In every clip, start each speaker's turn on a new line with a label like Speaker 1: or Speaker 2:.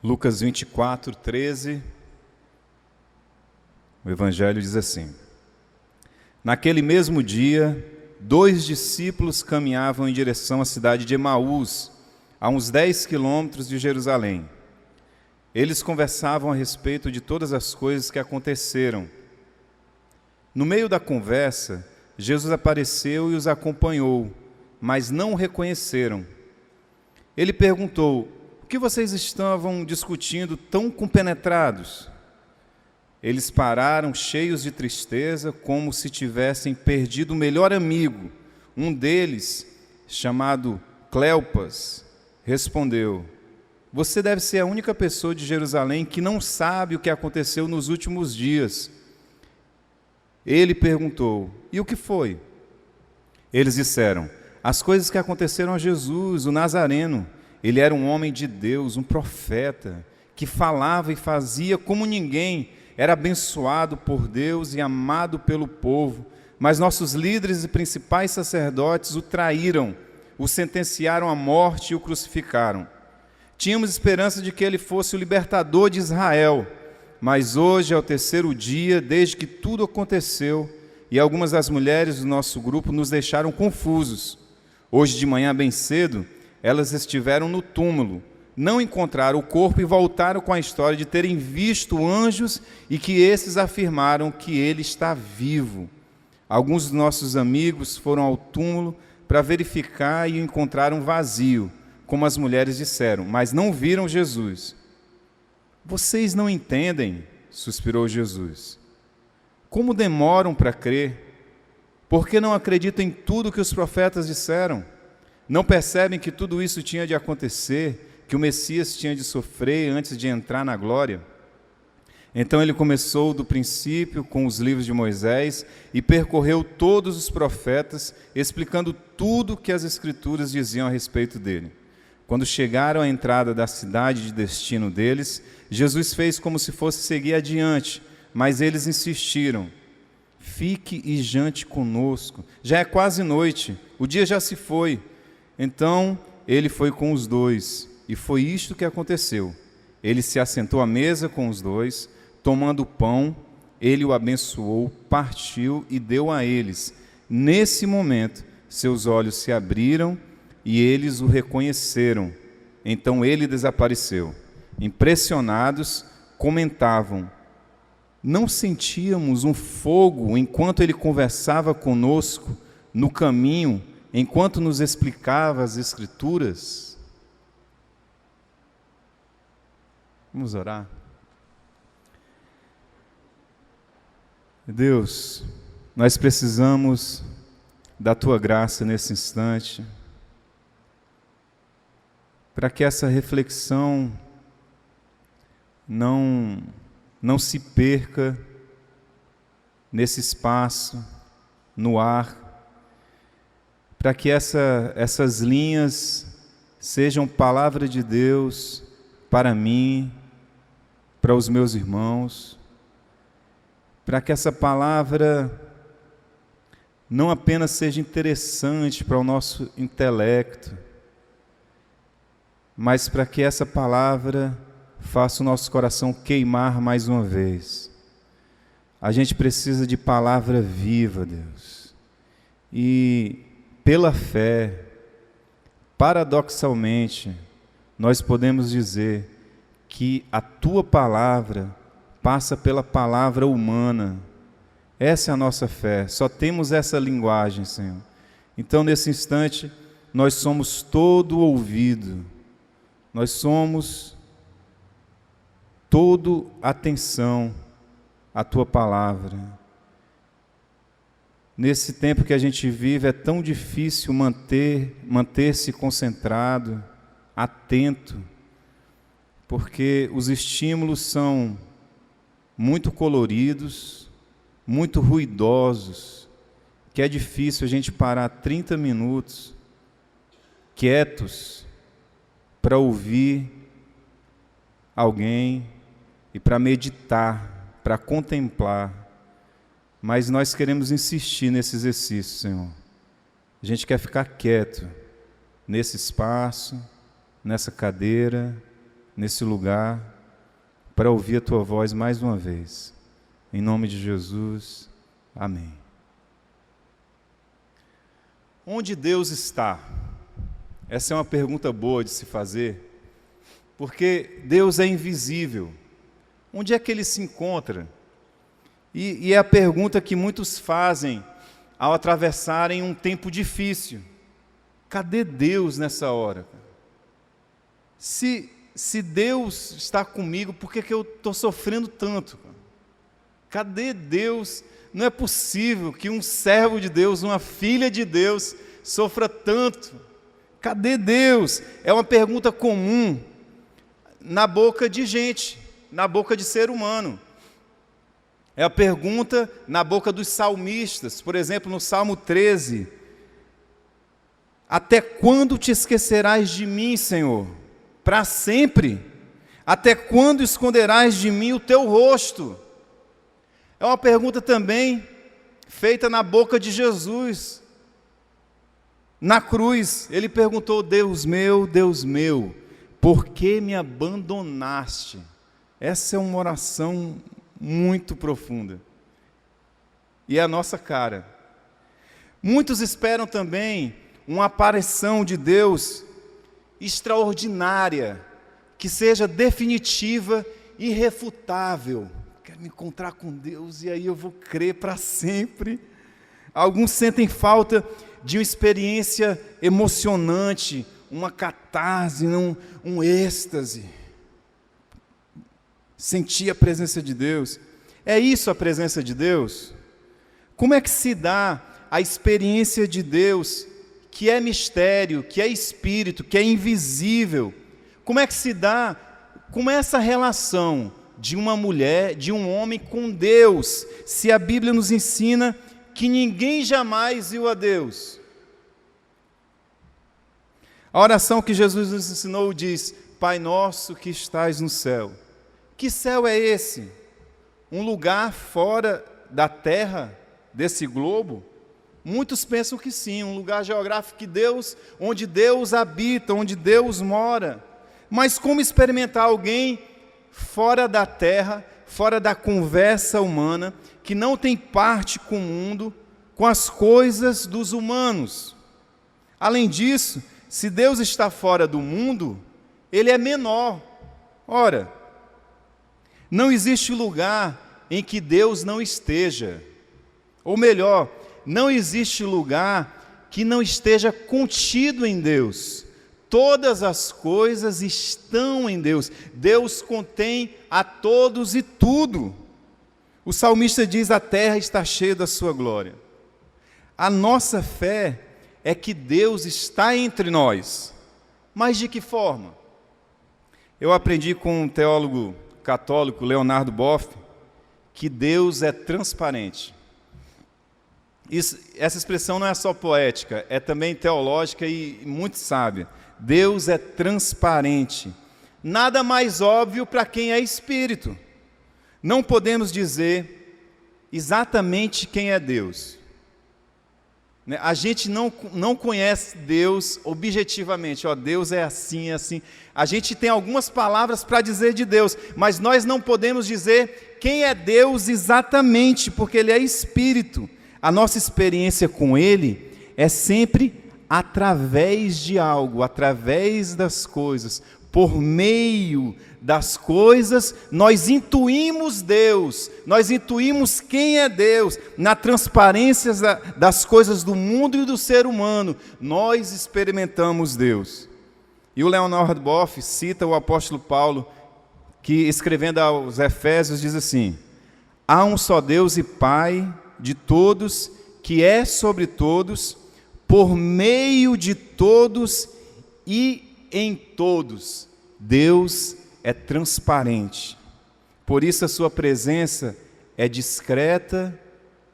Speaker 1: Lucas 24, 13, o Evangelho diz assim: Naquele mesmo dia, 2 discípulos caminhavam em direção à cidade de Emaús, a uns 10 quilômetros de Jerusalém. Eles conversavam a respeito de todas as coisas que aconteceram. No meio da conversa, Jesus apareceu e os acompanhou, mas não o reconheceram. Ele perguntou: o que vocês estavam discutindo tão compenetrados? Eles pararam cheios de tristeza, como se tivessem perdido o melhor amigo. Um deles, chamado Cleopas, respondeu: Você deve ser a única pessoa de Jerusalém que não sabe o que aconteceu nos últimos dias. Ele perguntou: E o que foi? Eles disseram: As coisas que aconteceram a Jesus, o Nazareno. Ele era um homem de Deus, um profeta, que falava e fazia como ninguém, era abençoado por Deus e amado pelo povo. Mas nossos líderes e principais sacerdotes o traíram, o sentenciaram à morte e o crucificaram. Tínhamos esperança de que ele fosse o libertador de Israel, mas hoje é o 3º dia desde que tudo aconteceu e algumas das mulheres do nosso grupo nos deixaram confusos. Hoje de manhã, bem cedo, elas estiveram no túmulo, não encontraram o corpo e voltaram com a história de terem visto anjos e que esses afirmaram que ele está vivo. Alguns dos nossos amigos foram ao túmulo para verificar e o encontraram vazio, como as mulheres disseram, mas não viram Jesus. Vocês não entendem, suspirou Jesus. Como demoram para crer? Por que não acreditam em tudo que os profetas disseram? Não percebem que tudo isso tinha de acontecer, que o Messias tinha de sofrer antes de entrar na glória? Então ele começou do princípio com os livros de Moisés e percorreu todos os profetas, explicando tudo que as Escrituras diziam a respeito dele. Quando chegaram à entrada da cidade de destino deles, Jesus fez como se fosse seguir adiante, mas eles insistiram: Fique e jante conosco, já é quase noite, o dia já se foi. Então ele foi com os 2, e foi isto que aconteceu. Ele se assentou à mesa com os 2, tomando o pão, ele o abençoou, partiu e deu a eles. Nesse momento, seus olhos se abriram e eles o reconheceram. Então ele desapareceu. Impressionados, comentavam: Não sentíamos um fogo enquanto ele conversava conosco no caminho, enquanto nos explicava as Escrituras? Vamos orar. Deus, nós precisamos da Tua graça nesse instante, para que essa reflexão não se perca nesse espaço, no ar, para que essas linhas sejam palavra de Deus para mim, para os meus irmãos, para que essa palavra não apenas seja interessante para o nosso intelecto, mas para que essa palavra faça o nosso coração queimar mais uma vez. A gente precisa de palavra viva, Deus. E pela fé, paradoxalmente, nós podemos dizer que a Tua palavra passa pela palavra humana. Essa é a nossa fé, só temos essa linguagem, Senhor. Então, nesse instante, nós somos todo ouvido, nós somos todo atenção à Tua palavra. Nesse tempo que a gente vive, é tão difícil manter-se concentrado, atento, porque os estímulos são muito coloridos, muito ruidosos, que é difícil a gente parar 30 minutos quietos para ouvir alguém e para meditar, para contemplar. Mas nós queremos insistir nesse exercício, Senhor. A gente quer ficar quieto nesse espaço, nessa cadeira, nesse lugar para ouvir a tua voz mais uma vez. Em nome de Jesus, amém. Onde Deus está? Essa é uma pergunta boa de se fazer, porque Deus é invisível. Onde é que Ele se encontra? E é a pergunta que muitos fazem ao atravessarem um tempo difícil. Cadê Deus nessa hora? Se Deus está comigo, por que eu estou sofrendo tanto? Cadê Deus? Não é possível que um servo de Deus, uma filha de Deus, sofra tanto. Cadê Deus? É uma pergunta comum na boca de gente, na boca de ser humano. É a pergunta na boca dos salmistas. Por exemplo, no Salmo 13. Até quando te esquecerás de mim, Senhor? Para sempre? Até quando esconderás de mim o teu rosto? É uma pergunta também feita na boca de Jesus. Na cruz, ele perguntou: Deus meu, por que me abandonaste? Essa é uma oração muito profunda. E é a nossa cara. Muitos esperam também uma aparição de Deus extraordinária, que seja definitiva e irrefutável. Quero me encontrar com Deus e aí eu vou crer para sempre. Alguns sentem falta de uma experiência emocionante, uma catarse, um êxtase. Sentir a presença de Deus. É isso a presença de Deus? Como é que se dá a experiência de Deus, que é mistério, que é espírito, que é invisível? Como é que se dá? Como é essa relação de uma mulher, de um homem com Deus, se a Bíblia nos ensina que ninguém jamais viu a Deus? A oração que Jesus nos ensinou diz: Pai nosso que estais no céu. Que céu é esse? Um lugar fora da terra, desse globo? Muitos pensam que sim, um lugar geográfico que onde Deus habita, onde Deus mora. Mas como experimentar alguém fora da terra, fora da conversa humana, que não tem parte com o mundo, com as coisas dos humanos? Além disso, se Deus está fora do mundo, Ele é menor. Ora, não existe lugar em que Deus não esteja. Ou melhor, não existe lugar que não esteja contido em Deus. Todas as coisas estão em Deus. Deus contém a todos e tudo. O salmista diz: a terra está cheia da sua glória. A nossa fé é que Deus está entre nós. Mas de que forma? Eu aprendi com um teólogo católico, Leonardo Boff, que Deus é transparente. Essa expressão não é só poética, é também teológica e muito sábia. Deus é transparente. Nada mais óbvio para quem é espírito. Não podemos dizer exatamente quem é Deus. A gente não conhece Deus objetivamente. Deus é assim, é assim. A gente tem algumas palavras para dizer de Deus, mas nós não podemos dizer quem é Deus exatamente, porque Ele é Espírito. A nossa experiência com Ele é sempre através de algo, através das coisas. Por meio das coisas, nós intuímos Deus, nós intuímos quem é Deus. Na transparência das coisas do mundo e do ser humano, nós experimentamos Deus. E o Leonardo Boff cita o apóstolo Paulo, que escrevendo aos Efésios diz assim: há um só Deus e Pai de todos, que é sobre todos, por meio de todos e em todos. Deus é transparente. Por isso a sua presença é discreta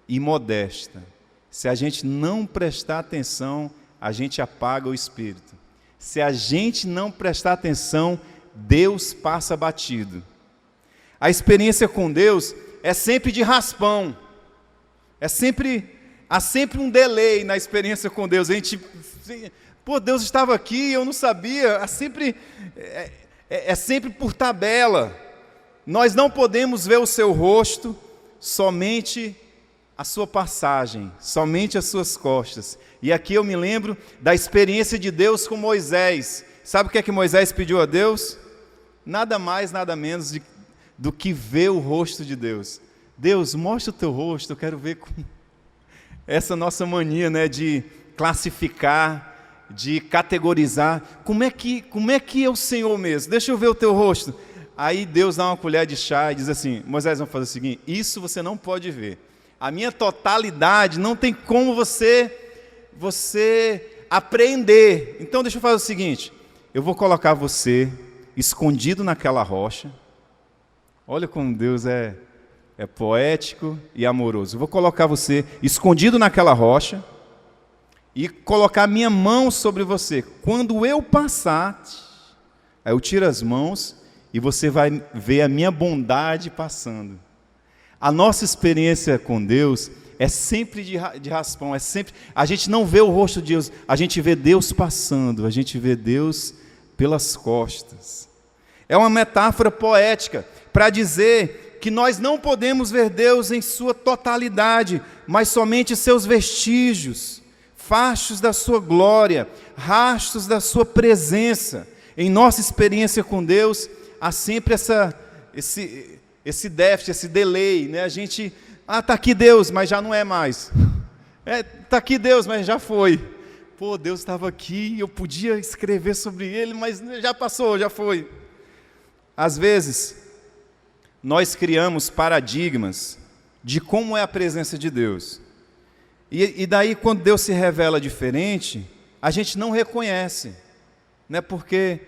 Speaker 1: e modesta. Se a gente não prestar atenção, a gente apaga o Espírito. Se a gente não prestar atenção, Deus passa batido. A experiência com Deus é sempre de raspão. Há sempre um delay na experiência com Deus. A gente, Deus estava aqui, eu não sabia. É sempre por tabela. Nós não podemos ver o seu rosto, somente a sua passagem, somente as suas costas. E aqui eu me lembro da experiência de Deus com Moisés. Sabe o que é que Moisés pediu a Deus? Nada mais, nada menos do que ver o rosto de Deus. Deus, mostra o teu rosto, eu quero ver essa nossa mania, né, de classificar, de categorizar. Como é que é o Senhor mesmo? Deixa eu ver o teu rosto. Aí Deus dá uma colher de chá e diz assim: Moisés, vamos fazer o seguinte, isso você não pode ver. A minha totalidade não tem como você apreender. Então deixa eu fazer o seguinte, eu vou colocar você escondido naquela rocha. Olha como Deus é poético e amoroso. Eu vou colocar você escondido naquela rocha e colocar minha mão sobre você. Quando eu passar, aí eu tiro as mãos e você vai ver a minha bondade passando. A nossa experiência com Deus é sempre de raspão, é sempre. A gente não vê o rosto de Deus, a gente vê Deus passando, a gente vê Deus pelas costas. É uma metáfora poética para dizer que nós não podemos ver Deus em sua totalidade, mas somente seus vestígios, fachos da sua glória, rastros da sua presença. Em nossa experiência com Deus, há sempre esse déficit, esse delay, né? A gente, está aqui Deus, mas já não é mais. Está aqui Deus, mas já foi. Pô, Deus estava aqui, eu podia escrever sobre Ele, mas já passou, já foi. Às vezes, nós criamos paradigmas de como é a presença de Deus. E daí, quando Deus se revela diferente, a gente não reconhece, né? Porque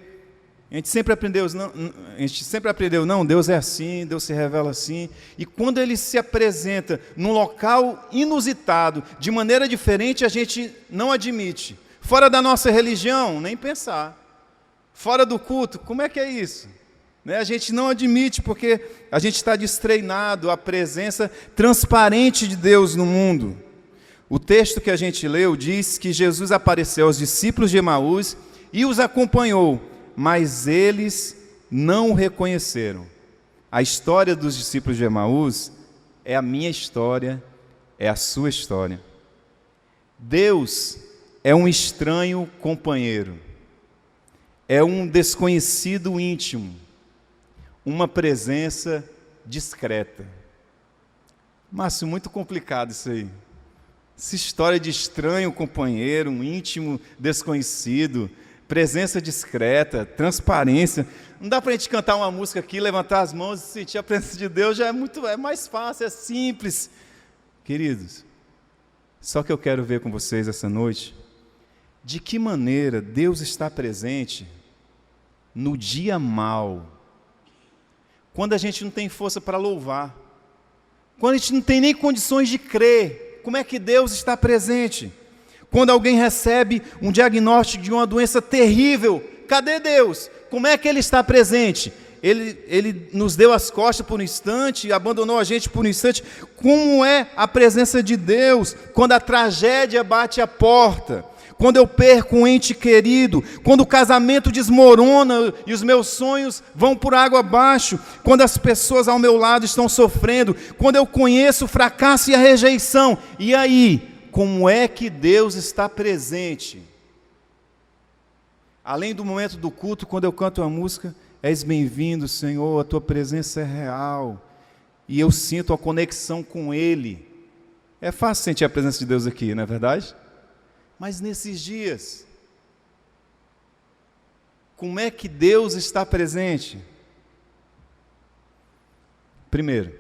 Speaker 1: a gente sempre aprendeu, não, Deus é assim, Deus se revela assim. E quando Ele se apresenta num local inusitado, de maneira diferente, a gente não admite. Fora da nossa religião, nem pensar. Fora do culto, como é que é isso? Né? A gente não admite, porque a gente está destreinado à presença transparente de Deus no mundo. O texto que a gente leu diz que Jesus apareceu aos discípulos de Emaús e os acompanhou, mas eles não o reconheceram. A história dos discípulos de Emaús é a minha história, é a sua história. Deus é um estranho companheiro, é um desconhecido íntimo, uma presença discreta. Márcio, muito complicado isso aí. Essa história de estranho companheiro, um íntimo desconhecido, presença discreta, transparência. Não dá para a gente cantar uma música aqui, levantar as mãos e sentir a presença de Deus, já é mais fácil, é simples. Queridos, só que eu quero ver com vocês essa noite, de que maneira Deus está presente no dia mau, quando a gente não tem força para louvar, quando a gente não tem nem condições de crer. Como é que Deus está presente? Quando alguém recebe um diagnóstico de uma doença terrível, cadê Deus? Como é que Ele está presente? Ele nos deu as costas por um instante, abandonou a gente por um instante. Como é a presença de Deus quando a tragédia bate a porta? Quando eu perco um ente querido, quando o casamento desmorona e os meus sonhos vão por água abaixo, quando as pessoas ao meu lado estão sofrendo, quando eu conheço o fracasso e a rejeição, e aí, como é que Deus está presente? Além do momento do culto, quando eu canto a música, és bem-vindo, Senhor, a tua presença é real, e eu sinto a conexão com Ele. É fácil sentir a presença de Deus aqui, não é verdade? Mas nesses dias, como é que Deus está presente? Primeiro,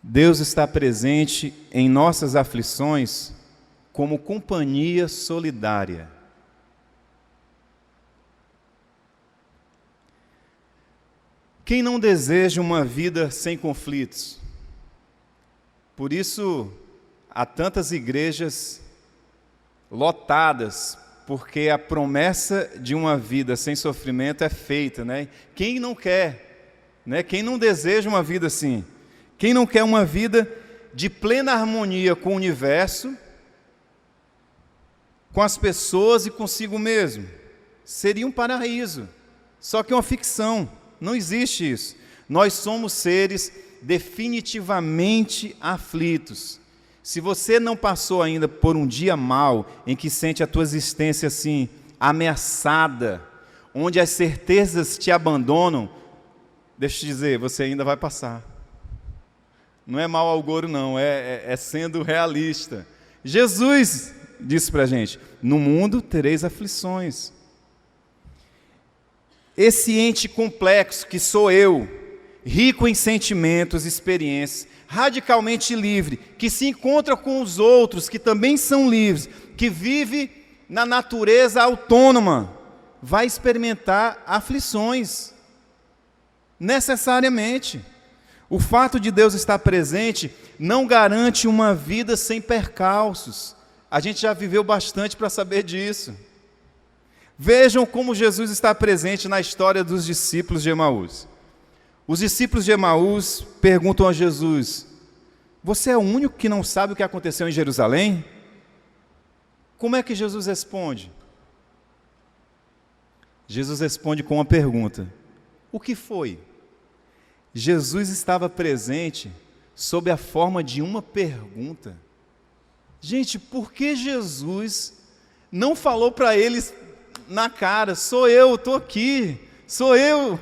Speaker 1: Deus está presente em nossas aflições como companhia solidária. Quem não deseja uma vida sem conflitos? Por isso, há tantas igrejas lotadas, porque a promessa de uma vida sem sofrimento é feita, né? Quem não quer, né? Quem não deseja uma vida assim? Quem não quer uma vida de plena harmonia com o universo, com as pessoas e consigo mesmo? seria um paraíso, só que uma ficção, não existe isso. Nós somos seres definitivamente aflitos. Se você não passou ainda por um dia mau, em que sente a tua existência assim, ameaçada, onde as certezas te abandonam, deixa eu te dizer, você ainda vai passar. Não é mau agouro não, é sendo realista. Jesus disse para a gente, no mundo tereis aflições. Esse ente complexo que sou eu, rico em sentimentos, experiências, radicalmente livre, que se encontra com os outros que também são livres, que vive na natureza autônoma, vai experimentar aflições, necessariamente. O fato de Deus estar presente não garante uma vida sem percalços. A gente já viveu bastante para saber disso. Vejam como Jesus está presente na história dos discípulos de Emaús. Os discípulos de Emaús perguntam a Jesus, você é o único que não sabe o que aconteceu em Jerusalém? Como é que Jesus responde? Jesus responde com uma pergunta, o que foi? Jesus estava presente sob a forma de uma pergunta. Gente, por que Jesus não falou para eles na cara, sou eu, estou aqui, sou eu,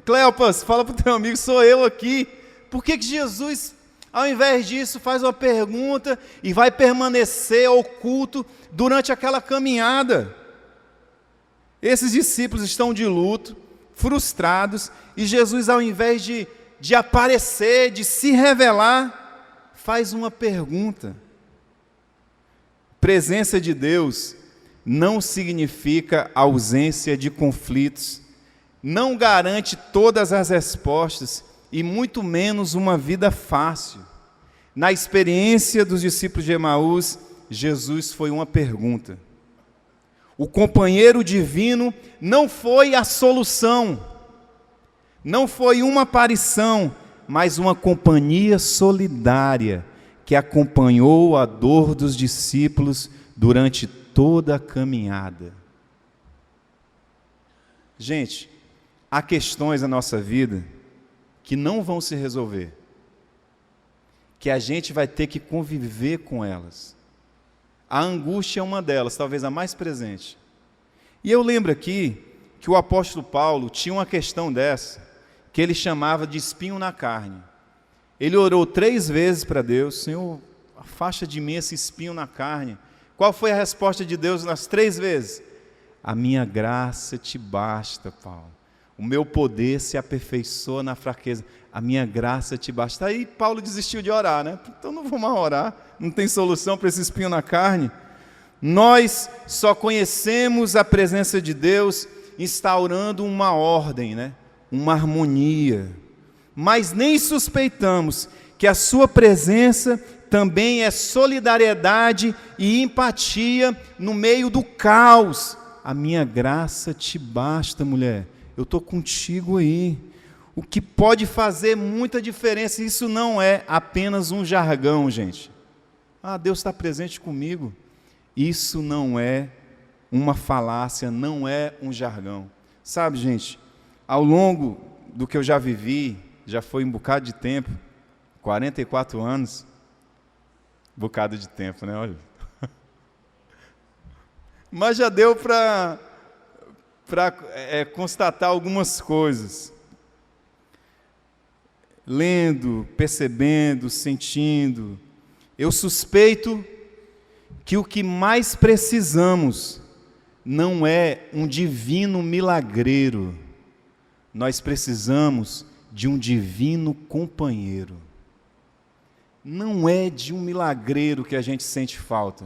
Speaker 1: Cleopas, fala para o teu amigo, sou eu aqui. Por que Jesus, ao invés disso, faz uma pergunta e vai permanecer oculto durante aquela caminhada? Esses discípulos estão de luto, frustrados, e Jesus, ao invés de aparecer, de se revelar, faz uma pergunta. Presença de Deus não significa ausência de conflitos, não garante todas as respostas e muito menos uma vida fácil. Na experiência dos discípulos de Emaús, Jesus foi uma pergunta. O companheiro divino não foi a solução, não foi uma aparição, mas uma companhia solidária que acompanhou a dor dos discípulos durante toda a caminhada. Gente, há questões na nossa vida que não vão se resolver, que a gente vai ter que conviver com elas. A angústia é uma delas, talvez a mais presente. E eu lembro aqui que o apóstolo Paulo tinha uma questão dessa, que ele chamava de espinho na carne. Ele orou 3 vezes para Deus, Senhor, afasta de mim esse espinho na carne. Qual foi a resposta de Deus nas 3 vezes? A minha graça te basta, Paulo. O meu poder se aperfeiçoa na fraqueza. A minha graça te basta. Aí Paulo desistiu de orar, né? Então não vou mais orar. Não tem solução para esse espinho na carne. Nós só conhecemos a presença de Deus instaurando uma ordem, né? Uma harmonia. Mas nem suspeitamos que a sua presença também é solidariedade e empatia no meio do caos. A minha graça te basta, mulher. Eu estou contigo aí. O que pode fazer muita diferença, isso não é apenas um jargão, gente. Ah, Deus está presente comigo. Isso não é uma falácia, não é um jargão. Sabe, gente, ao longo do que eu já vivi, já foi um bocado de tempo, 44 anos, bocado de tempo, né? Olha. Mas já deu para constatar algumas coisas. Lendo, percebendo, sentindo, eu suspeito que o que mais precisamos não é um divino milagreiro, nós precisamos de um divino companheiro. Não é de um milagreiro que a gente sente falta,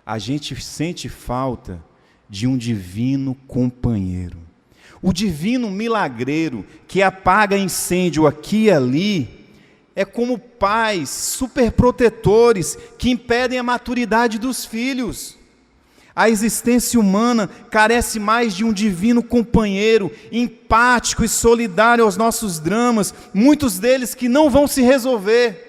Speaker 1: a gente sente falta de um divino companheiro. O divino milagreiro que apaga incêndio aqui e ali, é como pais superprotetores que impedem a maturidade dos filhos. A existência humana carece mais de um divino companheiro, empático e solidário aos nossos dramas, muitos deles que não vão se resolver.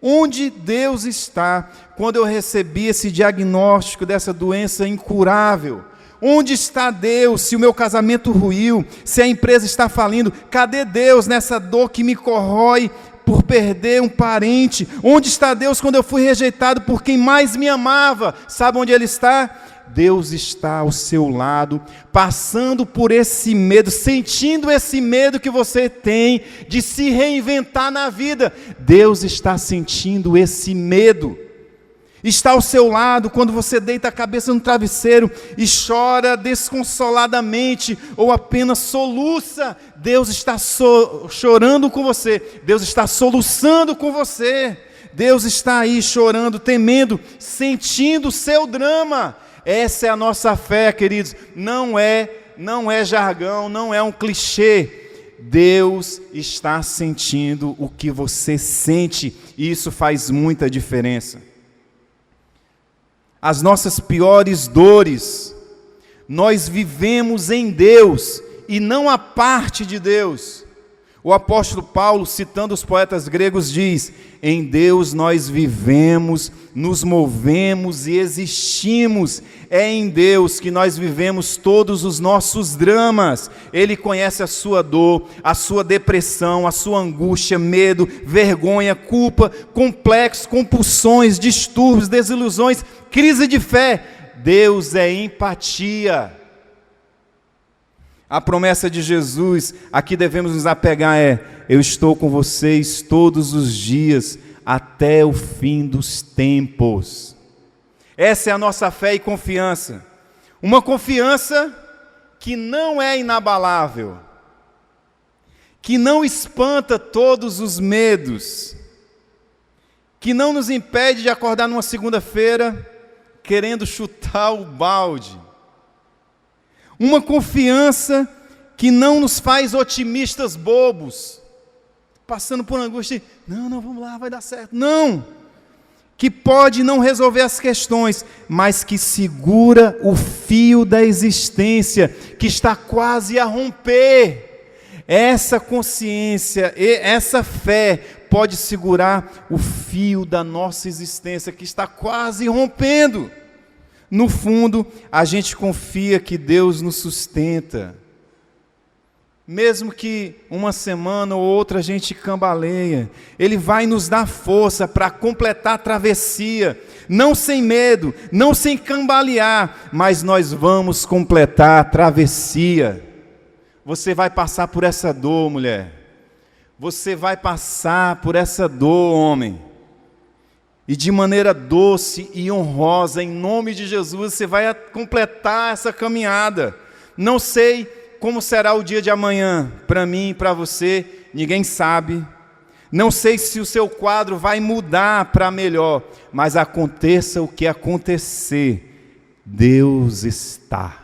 Speaker 1: Onde Deus está quando eu recebi esse diagnóstico dessa doença incurável? Onde está Deus se o meu casamento ruiu, se a empresa está falindo? Cadê Deus nessa dor que me corrói por perder um parente? Onde está Deus quando eu fui rejeitado por quem mais me amava? Sabe onde Ele está? Deus está ao seu lado, passando por esse medo, sentindo esse medo que você tem de se reinventar na vida. Deus está sentindo esse medo. Está ao seu lado quando você deita a cabeça no travesseiro e chora desconsoladamente ou apenas soluça. Deus está chorando com você, Deus está soluçando com você. Deus está aí chorando, temendo, sentindo o seu drama. Essa é a nossa fé, queridos. Não é jargão, não é um clichê. Deus está sentindo o que você sente, e isso faz muita diferença. As nossas piores dores, nós vivemos em Deus e não a parte de Deus. O apóstolo Paulo, citando os poetas gregos, diz: em Deus nós vivemos, nos movemos e existimos. É em Deus que nós vivemos todos os nossos dramas. Ele conhece a sua dor, a sua depressão, a sua angústia, medo, vergonha, culpa, complexos, compulsões, distúrbios, desilusões, crise de fé. Deus é empatia. A promessa de Jesus, a que devemos nos apegar é: eu estou com vocês todos os dias, até o fim dos tempos. Essa é a nossa fé e confiança. Uma confiança que não é inabalável, que não espanta todos os medos, que não nos impede de acordar numa segunda-feira querendo chutar o balde. Uma confiança que não nos faz otimistas bobos, passando por angústia, não, vamos lá, vai dar certo. Não, que pode não resolver as questões, mas que segura o fio da existência, que está quase a romper. Essa consciência, essa fé pode segurar o fio da nossa existência, que está quase rompendo. No fundo, a gente confia que Deus nos sustenta. Mesmo que uma semana ou outra a gente cambaleia, Ele vai nos dar força para completar a travessia, não sem medo, não sem cambalear, mas nós vamos completar a travessia. Você vai passar por essa dor, mulher. Você vai passar por essa dor, homem. E de maneira doce e honrosa, em nome de Jesus, você vai completar essa caminhada. Não sei como será o dia de amanhã, para mim e para você, ninguém sabe. Não sei se o seu quadro vai mudar para melhor, mas aconteça o que acontecer, Deus está.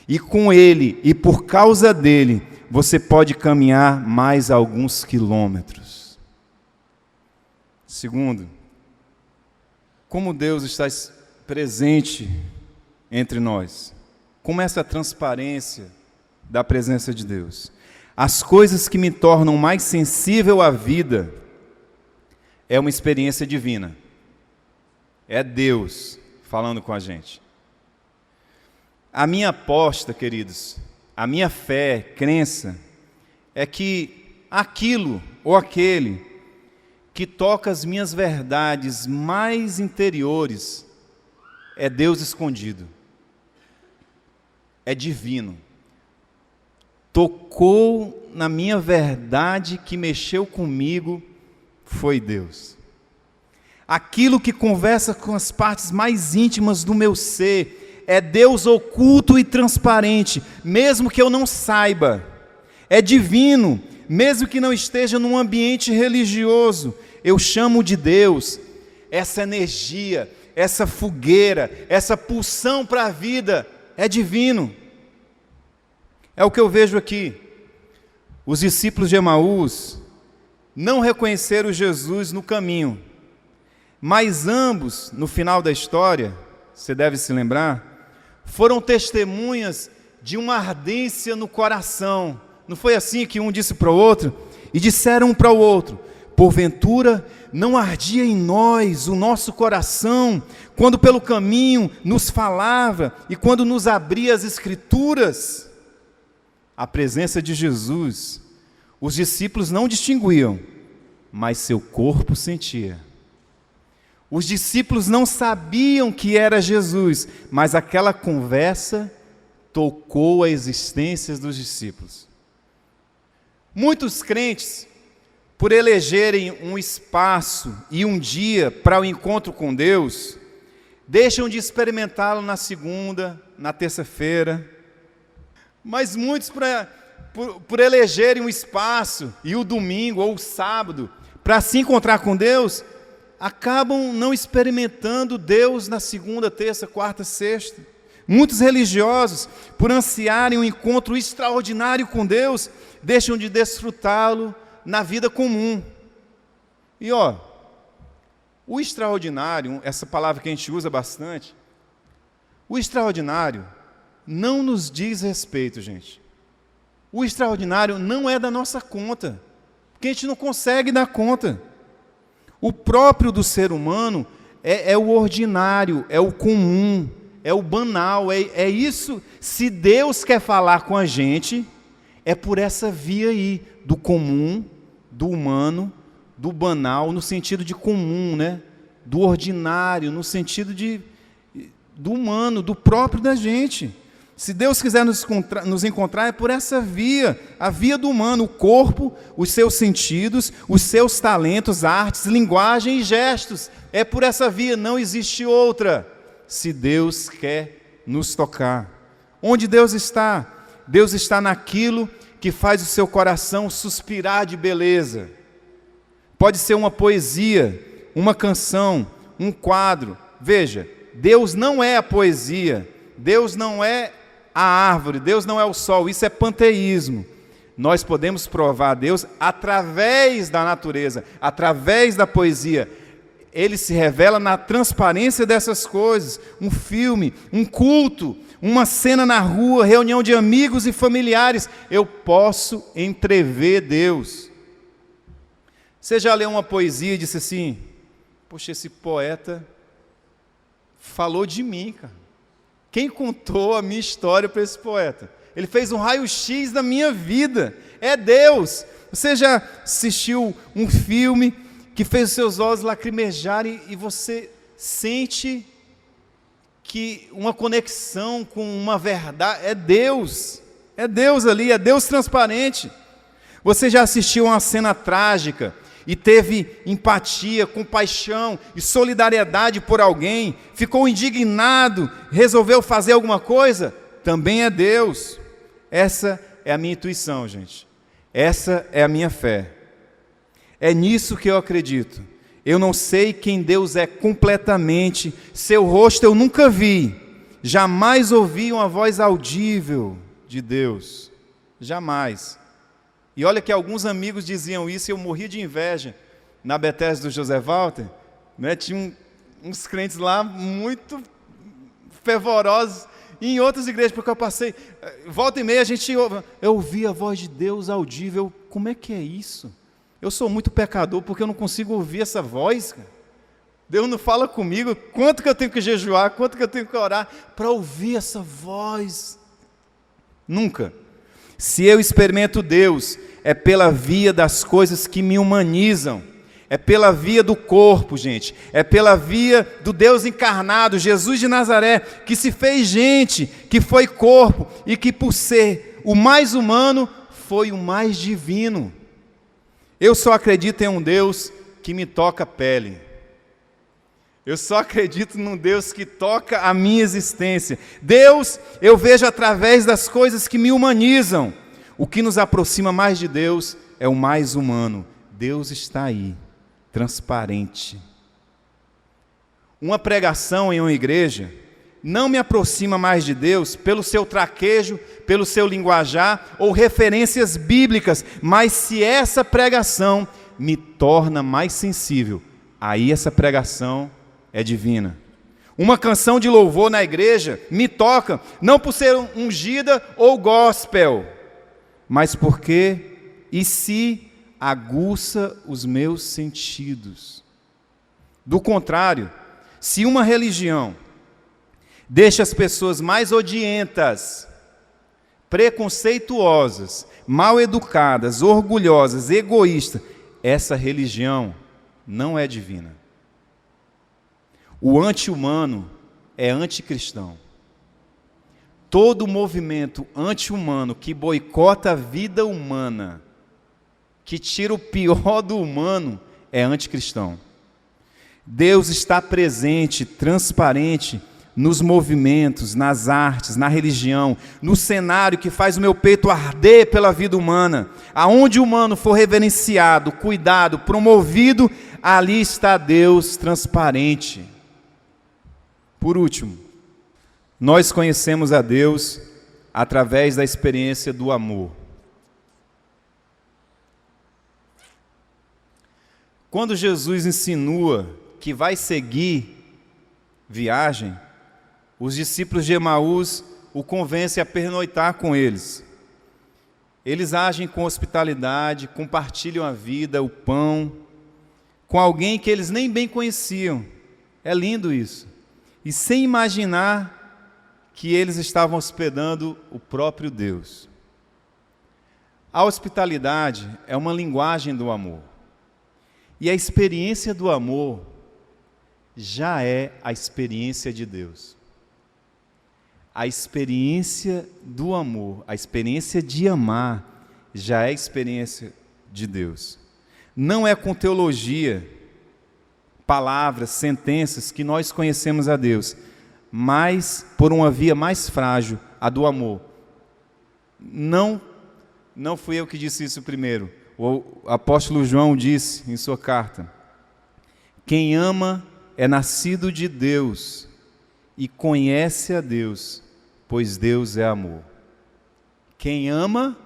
Speaker 1: E com Ele, e por causa dEle, você pode caminhar mais alguns quilômetros. Segundo, como Deus está presente entre nós. Como essa transparência da presença de Deus. As coisas que me tornam mais sensível à vida é uma experiência divina. É Deus falando com a gente. A minha aposta, queridos, a minha fé, crença, é que aquilo ou aquele que toca as minhas verdades mais interiores é Deus escondido. É divino. Tocou na minha verdade, que mexeu comigo, foi Deus. Aquilo que conversa com as partes mais íntimas do meu ser é Deus oculto e transparente, mesmo que eu não saiba. É divino, mesmo que não esteja num ambiente religioso. Eu chamo de Deus essa energia, essa fogueira, essa pulsão para a vida, é divino. É o que eu vejo aqui. Os discípulos de Emaús não reconheceram Jesus no caminho, mas ambos, no final da história, você deve se lembrar, foram testemunhas de uma ardência no coração. Não foi assim que um disse para o outro? E disseram um para o outro: porventura não ardia em nós o nosso coração quando pelo caminho nos falava e quando nos abria as Escrituras. A presença de Jesus, os discípulos não distinguiam, mas seu corpo sentia. Os discípulos não sabiam que era Jesus, mas aquela conversa tocou a existência dos discípulos. Muitos crentes, por elegerem um espaço e um dia para o encontro com Deus, deixam de experimentá-lo na segunda, na terça-feira. Mas muitos, por elegerem um espaço e o domingo ou o sábado para se encontrar com Deus, acabam não experimentando Deus na segunda, terça, quarta, sexta. Muitos religiosos, por ansiarem um encontro extraordinário com Deus, deixam de desfrutá-lo na vida comum. E o extraordinário, essa palavra que a gente usa bastante, o extraordinário não nos diz respeito, gente. O extraordinário não é da nossa conta, porque a gente não consegue dar conta. O próprio do ser humano é o ordinário, é o comum, é o banal, é isso. Se Deus quer falar com a gente, é por essa via aí, do comum, do humano, do banal, no sentido de comum, né? Do ordinário, no sentido do humano, do próprio da gente. Se Deus quiser nos encontrar, é por essa via, a via do humano, o corpo, os seus sentidos, os seus talentos, artes, linguagem e gestos. É por essa via, não existe outra. Se Deus quer nos tocar. Onde Deus está? Deus está naquilo que faz o seu coração suspirar de beleza. Pode ser uma poesia, uma canção, um quadro. Veja, Deus não é a poesia, Deus não é a árvore, Deus não é o sol, isso é panteísmo. Nós podemos provar a Deus através da natureza, através da poesia. Ele se revela na transparência dessas coisas. Um filme, um culto, uma cena na rua, reunião de amigos e familiares. Eu posso entrever Deus. Você já leu uma poesia e disse assim: poxa, esse poeta falou de mim, cara. Quem contou a minha história para esse poeta? Ele fez um raio-x da minha vida. É Deus. Você já assistiu um filme que fez os seus olhos lacrimejarem e você sente que uma conexão com uma verdade? É Deus. É Deus ali, é Deus transparente. Você já assistiu uma cena trágica e teve empatia, compaixão e solidariedade por alguém, ficou indignado, resolveu fazer alguma coisa? Também é Deus. Essa é a minha intuição, gente. Essa é a minha fé. É nisso que eu acredito. Eu não sei quem Deus é completamente, seu rosto eu nunca vi, jamais ouvi uma voz audível de Deus, jamais. E olha que alguns amigos diziam isso e eu morria de inveja. Na Bethesda do José Walter, né, tinha uns crentes lá muito fervorosos, e em outras igrejas, porque eu passei, volta e meia eu ouvi a voz de Deus audível. Como é que é isso? Eu sou muito pecador porque eu não consigo ouvir essa voz, cara. Deus não fala comigo. Quanto que eu tenho que jejuar, quanto que eu tenho que orar para ouvir essa voz? Nunca. Se eu experimento Deus, é pela via das coisas que me humanizam, é pela via do corpo, gente, é pela via do Deus encarnado, Jesus de Nazaré, que se fez gente, que foi corpo, e que por ser o mais humano, foi o mais divino. Eu só acredito em um Deus que me toca a pele. Eu só acredito num Deus que toca a minha existência. Deus eu vejo através das coisas que me humanizam. O que nos aproxima mais de Deus é o mais humano. Deus está aí, transparente. Uma pregação em uma igreja não me aproxima mais de Deus pelo seu traquejo, pelo seu linguajar ou referências bíblicas, mas se essa pregação me torna mais sensível, aí essa pregação é divina. Uma canção de louvor na igreja me toca, não por ser ungida ou gospel, mas porque, e se aguça os meus sentidos. Do contrário, Se uma religião deixa as pessoas mais odientas, preconceituosas, mal educadas, orgulhosas, egoístas, essa religião não é divina. O anti-humano é anticristão. Todo movimento anti-humano que boicota a vida humana, que tira o pior do humano, é anticristão. Deus está presente, transparente, nos movimentos, nas artes, na religião, no cenário que faz o meu peito arder pela vida humana. Aonde o humano for reverenciado, cuidado, promovido, ali está Deus transparente. Por último, nós conhecemos a Deus através da experiência do amor. Quando Jesus insinua que vai seguir viagem, os discípulos de Emaús o convencem a pernoitar com eles. Eles agem com hospitalidade, compartilham a vida, o pão, com alguém que eles nem bem conheciam. É lindo isso. E sem imaginar que eles estavam hospedando o próprio Deus. A hospitalidade é uma linguagem do amor. E a experiência do amor já é a experiência de Deus. A experiência do amor, a experiência de amar, já é a experiência de Deus. Não é com teologia, palavras, sentenças que nós conhecemos a Deus, mas por uma via mais frágil, a do amor. Não fui eu que disse isso primeiro. O apóstolo João disse em sua carta: quem ama é nascido de Deus e conhece a Deus, pois Deus é amor. Quem ama,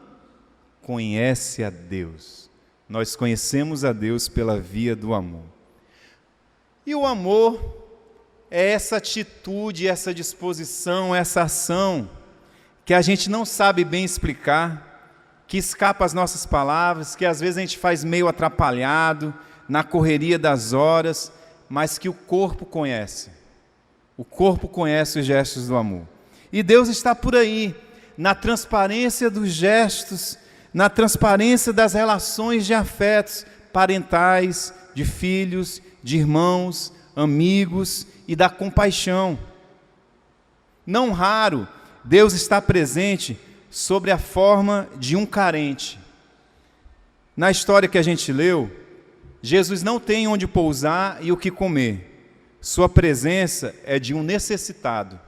Speaker 1: conhece a Deus. Nós conhecemos a Deus pela via do amor. E o amor é essa atitude, essa disposição, essa ação que a gente não sabe bem explicar, que escapa às nossas palavras, que às vezes a gente faz meio atrapalhado, na correria das horas, mas que o corpo conhece. O corpo conhece os gestos do amor. E Deus está por aí, na transparência dos gestos, na transparência das relações de afetos parentais, de filhos, de irmãos, amigos e da compaixão. Não raro, Deus está presente sobre a forma de um carente. Na história que a gente leu, Jesus não tem onde pousar e o que comer. Sua presença é de um necessitado.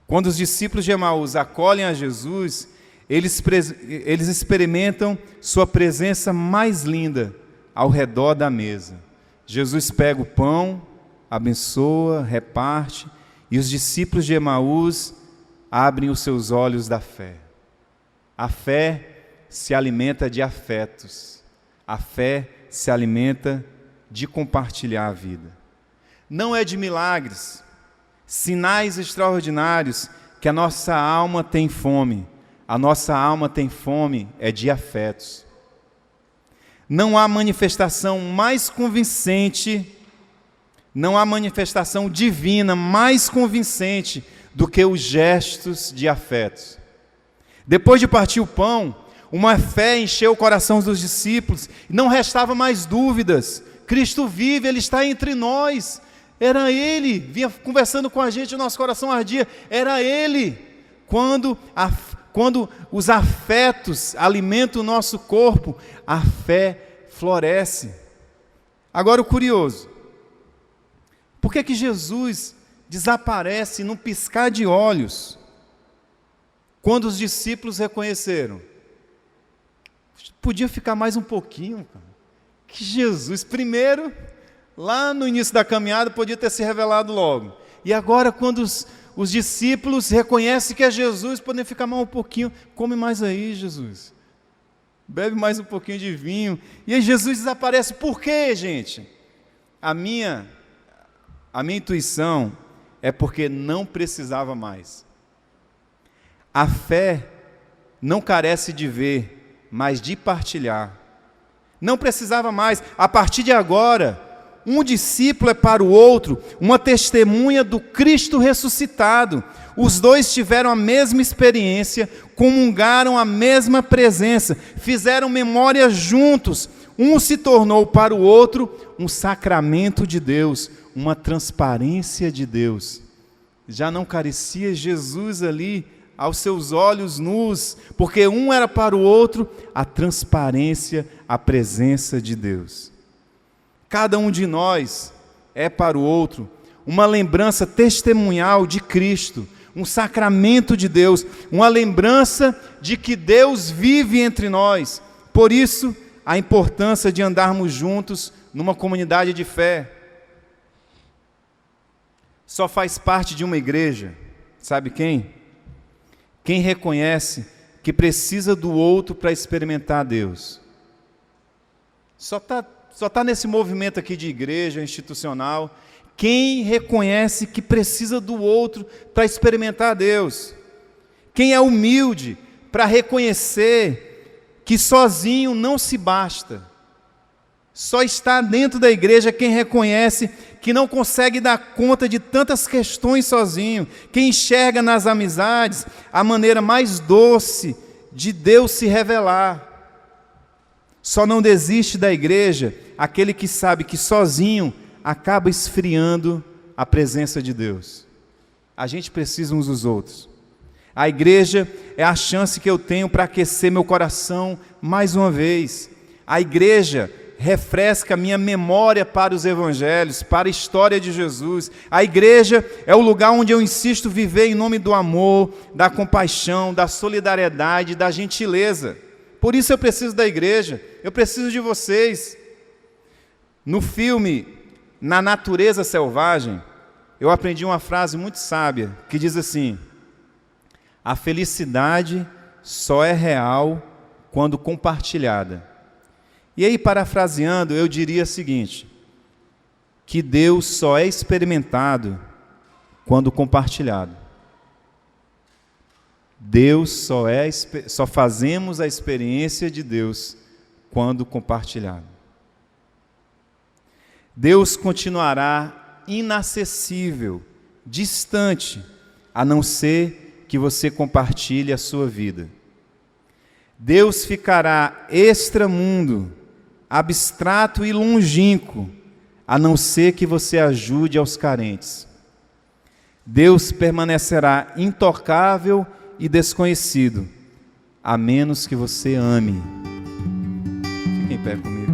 Speaker 1: Quando os discípulos de Emaús acolhem a Jesus, eles experimentam sua presença mais linda ao redor da mesa. Jesus pega o pão, abençoa, reparte, e os discípulos de Emaús abrem os seus olhos da fé. A fé se alimenta de afetos. A fé se alimenta de compartilhar a vida. Não é de milagres, sinais extraordinários que a nossa alma tem fome. A nossa alma tem fome é de afetos. Não há manifestação mais convincente, não há manifestação divina mais convincente do que os gestos de afetos. Depois de partir o pão, uma fé encheu o coração dos discípulos, não restava mais dúvidas. Cristo vive, Ele está entre nós. Era Ele, vinha conversando com a gente, o nosso coração ardia. Era Ele. Quando os afetos alimentam o nosso corpo, a fé floresce. Agora o curioso, por que Jesus desaparece num piscar de olhos, quando os discípulos reconheceram? Podia ficar mais um pouquinho, cara. Que Jesus, primeiro, lá no início da caminhada, podia ter se revelado logo. E agora, quando os discípulos reconhecem que é Jesus, podem ficar mais um pouquinho. Come mais aí, Jesus. Bebe mais um pouquinho de vinho. E aí Jesus desaparece. Por quê, gente? A minha intuição é porque não precisava mais. A fé não carece de ver, mas de partilhar. Não precisava mais. A partir de agora, Um discípulo é para o outro uma testemunha do Cristo ressuscitado. Os dois tiveram a mesma experiência, comungaram a mesma presença, fizeram memória juntos. Um se tornou para o outro um sacramento de Deus, uma transparência de Deus. Já não carecia Jesus ali aos seus olhos nus, porque um era para o outro a transparência, a presença de Deus. Cada um de nós é para o outro uma lembrança testemunhal de Cristo, um sacramento de Deus, uma lembrança de que Deus vive entre nós. Por isso, a importância de andarmos juntos numa comunidade de fé. Só faz parte de uma igreja, sabe quem? Quem reconhece que precisa do outro para experimentar Deus. Só tá nesse movimento aqui de igreja institucional quem reconhece que precisa do outro para experimentar Deus. Quem é humilde para reconhecer que sozinho não se basta. Só está dentro da igreja quem reconhece que não consegue dar conta de tantas questões sozinho, quem enxerga nas amizades a maneira mais doce de Deus se revelar. Só não desiste da igreja aquele que sabe que sozinho acaba esfriando a presença de Deus. A gente precisa uns dos outros. A igreja é a chance que eu tenho para aquecer meu coração mais uma vez. A igreja refresca minha memória para os evangelhos, para a história de Jesus. A igreja é o lugar onde eu insisto viver em nome do amor, da compaixão, da solidariedade, da gentileza. Por isso eu preciso da igreja, eu preciso de vocês. No filme Na Natureza Selvagem, eu aprendi uma frase muito sábia, que diz assim: a felicidade só é real quando compartilhada. E aí, parafraseando, eu diria o seguinte: que Deus só é experimentado quando compartilhado. Só fazemos a experiência de Deus quando compartilhado. Deus continuará inacessível, distante, a não ser que você compartilhe a sua vida. Deus ficará extramundo, abstrato e longínquo, a não ser que você ajude aos carentes. Deus permanecerá intocável e desconhecido, a menos que você ame. Fique em pé comigo.